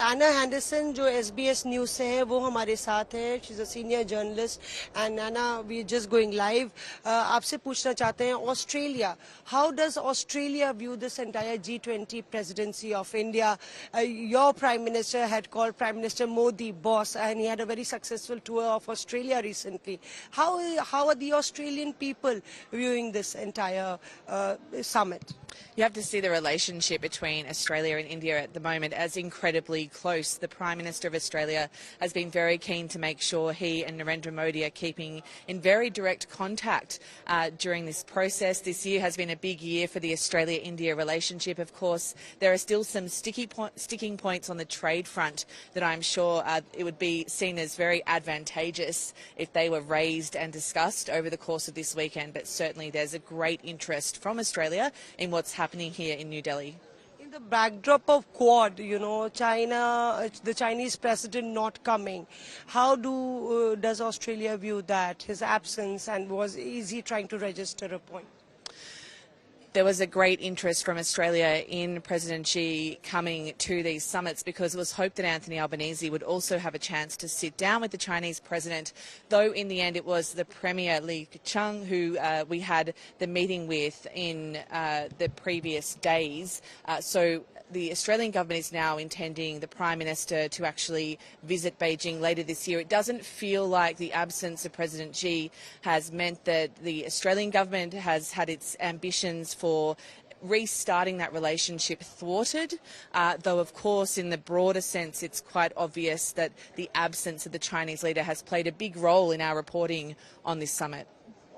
एना Henderson जो SBS news से है वो हमारे साथ है। She is a senior journalist and Anna we just going live. आपसे पूछना चाहते हैं Australia, how does Australia view this entire G20 presidency of India? Your prime minister had called Prime Minister Modi boss and he had a very successful tour of Australia recently. How are the Australian people viewing this entire summit? You have to see the relationship between Australia and India at the moment as incredibly close. The Prime Minister of Australia has been very keen to make sure he and Narendra Modi are keeping in very direct contact during this process. This year has been a big year for the Australia-India relationship. Of course, there are still some sticking points on the trade front that I'm sure it would be seen as very advantageous if they were raised and discussed over the course of this weekend. But certainly there's a great interest from Australia in what's happening here in New Delhi. In the backdrop of Quad, China, the Chinese president not coming, how does Australia view that, his absence, and is he trying to register a point? There was a great interest from Australia in President Xi coming to these summits because it was hoped that Anthony Albanese would also have a chance to sit down with the Chinese president, though in the end it was the Premier Li Keqiang who we had the meeting with in the previous days. So the Australian government is now intending the Prime Minister to actually visit Beijing later this year. It doesn't feel like the absence of President Xi has meant that the Australian government has had its ambitions for restarting that relationship thwarted, though of course in the broader sense it's quite obvious that the absence of the Chinese leader has played a big role in our reporting on this summit.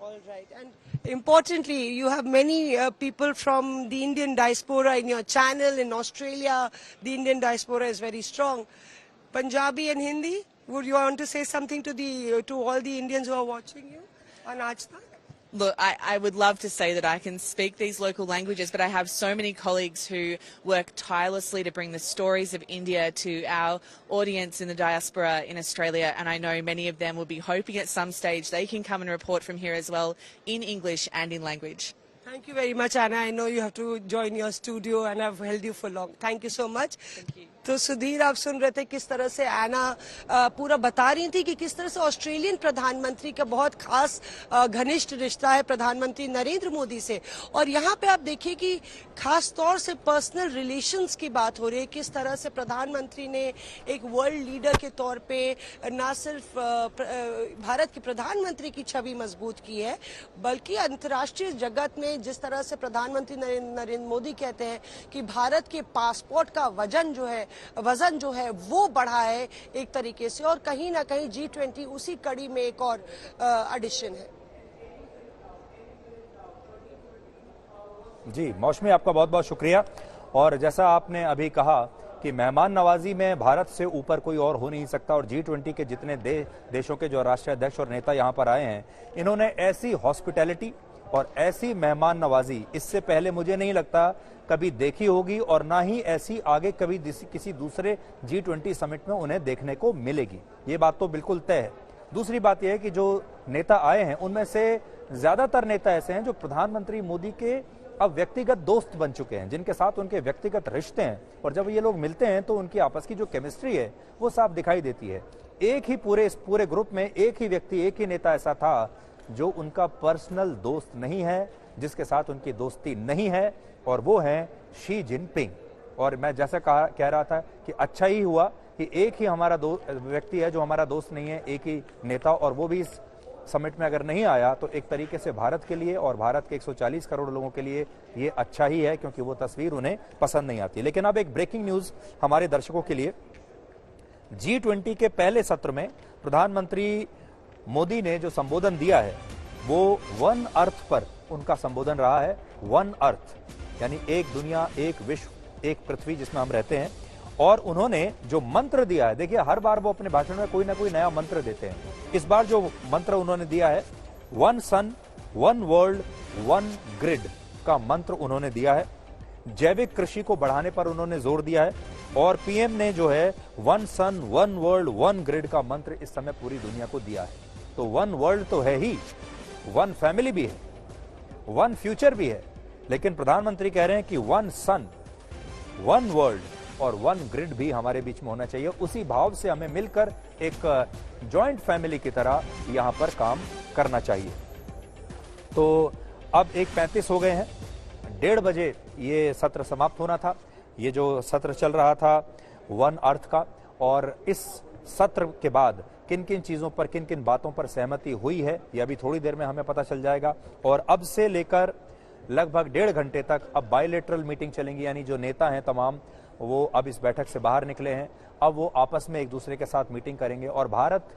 All right. And importantly, you have many people from the Indian diaspora in your channel. In Australia, the Indian diaspora is very strong. Punjabi and Hindi, would you want to say something to all the Indians who are watching you on Aaj Tak? Look, I would love to say that I can speak these local languages, but I have so many colleagues who work tirelessly to bring the stories of India to our audience in the diaspora in Australia, and I know many of them will be hoping at some stage they can come and report from here as well in English and in language. Thank you very much, Anna. I know you have to join your studio and I've held you for long. Thank you so much. Thank you. तो सुधीर, आप सुन रहे थे किस तरह से एना पूरा बता रही थी कि किस तरह से ऑस्ट्रेलियन प्रधानमंत्री का बहुत खास घनिष्ठ रिश्ता है प्रधानमंत्री नरेंद्र मोदी से। और यहाँ पे आप देखिए कि खास तौर से पर्सनल रिलेशंस की बात हो रही है, किस तरह से प्रधानमंत्री ने एक वर्ल्ड लीडर के तौर पे न सिर्फ भारत के प्रधानमंत्री की छवि मजबूत की है, बल्कि अंतर्राष्ट्रीय जगत में जिस तरह से प्रधानमंत्री नरेंद्र मोदी कहते हैं कि भारत के पासपोर्ट का वजन जो है वो बढ़ा है एक तरीके से, और कहीं ना कहीं G20 उसी कड़ी में एक और एडिशन है। जी मौसमी, आपका बहुत बहुत शुक्रिया। और जैसा आपने अभी कहा कि मेहमान नवाजी में भारत से ऊपर कोई और हो नहीं सकता, और G20 के जितने देशों के जो राष्ट्रीय अध्यक्ष और नेता यहाँ पर आए हैं, इन्होंने ऐसी हॉस्पिटैलिटी और ऐसी मेहमान नवाजी इससे पहले मुझे नहीं लगता कभी देखी होगी, और ना ही ऐसी आगे कभी किसी दूसरे G20 समिट में उन्हें देखने को मिलेगी। ये बात तो बिल्कुल तय है। दूसरी बात यह है कि जो नेता आए हैं उनमें से ज्यादातर नेता ऐसे हैं जो प्रधानमंत्री मोदी के अब व्यक्तिगत दोस्त बन चुके हैं, जिनके साथ उनके व्यक्तिगत रिश्ते हैं, और जब ये लोग मिलते हैं तो उनकी आपस की जो केमिस्ट्री है वो साफ दिखाई देती है। एक ही इस पूरे ग्रुप में एक ही व्यक्ति, एक ही नेता ऐसा था जो उनका पर्सनल दोस्त नहीं है, जिसके साथ उनकी दोस्ती नहीं है, और वो है शी जिनपिंग। और मैं जैसा कह रहा था कि अच्छा ही हुआ कि एक ही हमारा व्यक्ति है जो हमारा दोस्त नहीं है, एक ही नेता, और वो भी इस समिट में अगर नहीं आया तो एक तरीके से भारत के लिए और भारत के 140 करोड़ लोगों के लिए ये अच्छा ही है, क्योंकि वो तस्वीर उन्हें पसंद नहीं आती। लेकिन अब एक ब्रेकिंग न्यूज हमारे दर्शकों के लिए। G20 के पहले सत्र में प्रधानमंत्री मोदी ने जो संबोधन दिया है वो वन अर्थ पर उनका संबोधन रहा है। वन अर्थ यानी एक दुनिया, एक विश्व, एक पृथ्वी जिसमें हम रहते हैं। और उन्होंने जो मंत्र दिया है, देखिए हर बार वो अपने भाषण में कोई ना कोई नया मंत्र देते हैं। इस बार जो मंत्र उन्होंने दिया है, वन सन, वन वर्ल्ड, वन ग्रिड का मंत्र उन्होंने दिया है। जैविक कृषि को बढ़ाने पर उन्होंने जोर दिया है, और पीएम ने जो है वन सन, वन वर्ल्ड, वन ग्रिड का मंत्र इस समय पूरी दुनिया को दिया है। तो वन वर्ल्ड तो है ही, वन फैमिली भी है, वन फ्यूचर भी है, लेकिन प्रधानमंत्री कह रहे हैं कि वन सन, वन वर्ल्ड और वन ग्रिड भी हमारे बीच में होना चाहिए। उसी भाव से हमें मिलकर एक जॉइंट फैमिली की तरह यहां पर काम करना चाहिए। तो अब 1:35 हो गए हैं, 1:30 बजे ये सत्र समाप्त होना था। ये जो सत्र चल रहा था वन अर्थ का, और इस सत्र के बाद किन किन चीजों पर, किन किन बातों पर सहमति हुई है, ये अभी थोड़ी देर में हमें पता चल जाएगा। और अब से लेकर लगभग 1.5 घंटे तक अब बायलैटरल मीटिंग चलेंगी, यानी जो नेता हैं तमाम वो अब इस बैठक से बाहर निकले हैं, अब वो आपस में एक दूसरे के साथ मीटिंग करेंगे। और भारत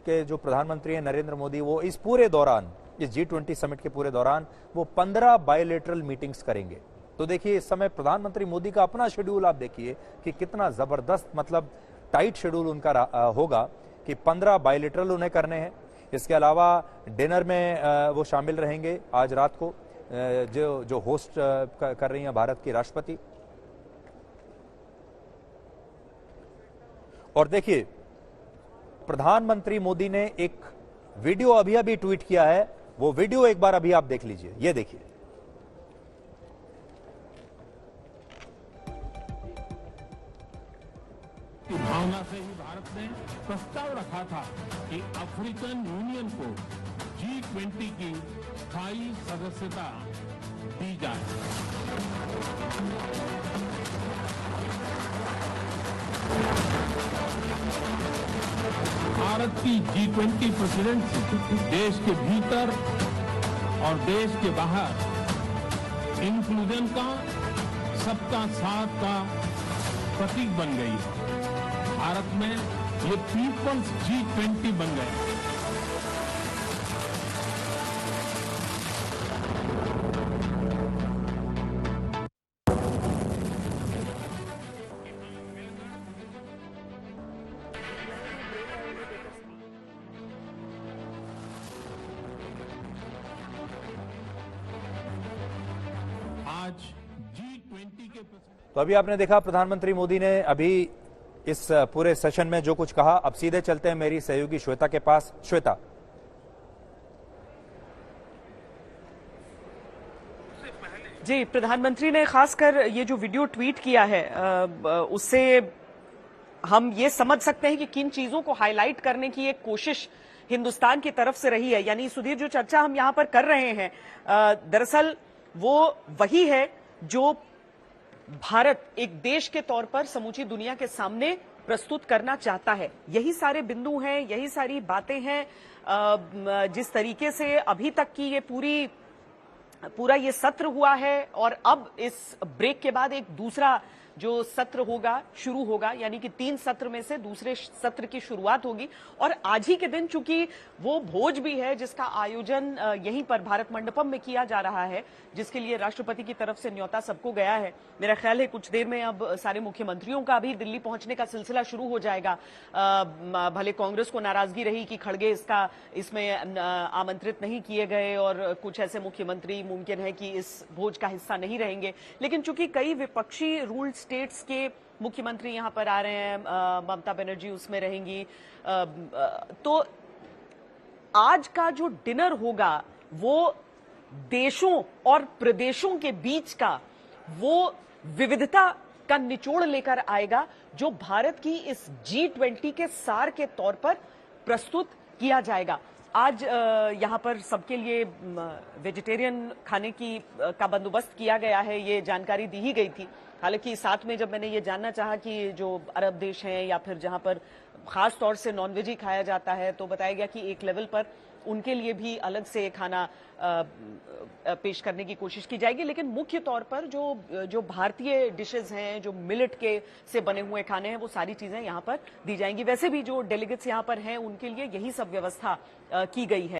के जो प्रधानमंत्री हैं नरेंद्र मोदी, वो इस पूरे दौरान, इस G20 समिट के पूरे दौरान वो 15 बायलैटरल मीटिंग्स करेंगे। तो देखिए इस समय प्रधानमंत्री मोदी का अपना शेड्यूल आप देखिए कि कितना जबरदस्त, मतलब टाइट शेड्यूल उनका होगा कि 15 बायलैटरल उन्हें करने हैं। इसके अलावा डिनर में वो शामिल रहेंगे आज रात को, जो होस्ट कर रही हैं भारत की राष्ट्रपति। और देखिए प्रधानमंत्री मोदी ने एक वीडियो अभी ट्वीट किया है, वो वीडियो एक बार अभी आप देख लीजिए, ये देखिए। भावना से ही भारत ने प्रस्ताव रखा था कि अफ्रीकन यूनियन को G20 की स्थायी सदस्यता दी जाए। भारत की G20 प्रेसिडेंसी देश के भीतर और देश के बाहर इंक्लूजन का, सबका साथ का प्रतीक बन गई है। भारत में ये पीपल्स G20 बन गए। आज G20 के, तो अभी आपने देखा प्रधानमंत्री मोदी ने अभी इस पूरे सेशन में जो कुछ कहा। अब सीधे चलते हैं मेरी सहयोगी श्वेता के पास। श्वेता, जी, प्रधानमंत्री ने खासकर ये जो वीडियो ट्वीट किया है उससे हम ये समझ सकते हैं कि किन चीजों को हाईलाइट करने की एक कोशिश हिंदुस्तान की तरफ से रही है। यानी सुधीर, जो चर्चा हम यहां पर कर रहे हैं दरअसल वो वही है जो भारत एक देश के तौर पर समूची दुनिया के सामने प्रस्तुत करना चाहता है। यही सारे बिंदु हैं, यही सारी बातें हैं। जिस तरीके से अभी तक की ये पूरा ये सत्र हुआ है और अब इस ब्रेक के बाद एक दूसरा जो सत्र होगा शुरू होगा, यानी कि 3 सत्र में से दूसरे सत्र की शुरुआत होगी। और आज ही के दिन चूंकि वो भोज भी है जिसका आयोजन यहीं पर भारत मंडपम में किया जा रहा है, जिसके लिए राष्ट्रपति की तरफ से न्योता सबको गया है। मेरा ख्याल है कुछ देर में अब सारे मुख्यमंत्रियों का भी दिल्ली पहुंचने का सिलसिला शुरू हो जाएगा। भले कांग्रेस को नाराजगी रही कि खड़गे इसमें आमंत्रित नहीं किए गए और कुछ ऐसे मुख्यमंत्री मुमकिन है कि इस भोज का हिस्सा नहीं रहेंगे, लेकिन चूंकि कई विपक्षी रूल स्टेट्स के मुख्यमंत्री यहां पर आ रहे हैं, ममता बनर्जी उसमें रहेंगी, तो आज का जो डिनर होगा वो देशों और प्रदेशों के बीच का वो विविधता का निचोड़ लेकर आएगा जो भारत की इस G20 के सार के तौर पर प्रस्तुत किया जाएगा। आज यहां पर सबके लिए वेजिटेरियन खाने का बंदोबस्त किया गया है, ये जानकारी दी ही गई थी। हालांकि साथ में जब मैंने ये जानना चाहा कि जो अरब देश हैं या फिर जहां पर खास तौर से नॉनवेज ही खाया जाता है, तो बताया गया कि एक लेवल पर उनके लिए भी अलग से खाना पेश करने की कोशिश की जाएगी। लेकिन मुख्य तौर पर जो भारतीय डिशेज हैं, जो मिलेट के से बने हुए खाने हैं, वो सारी चीजें यहां पर दी जाएंगी। वैसे भी जो डेलीगेट्स यहां पर हैं उनके लिए यही सब व्यवस्था की गई है।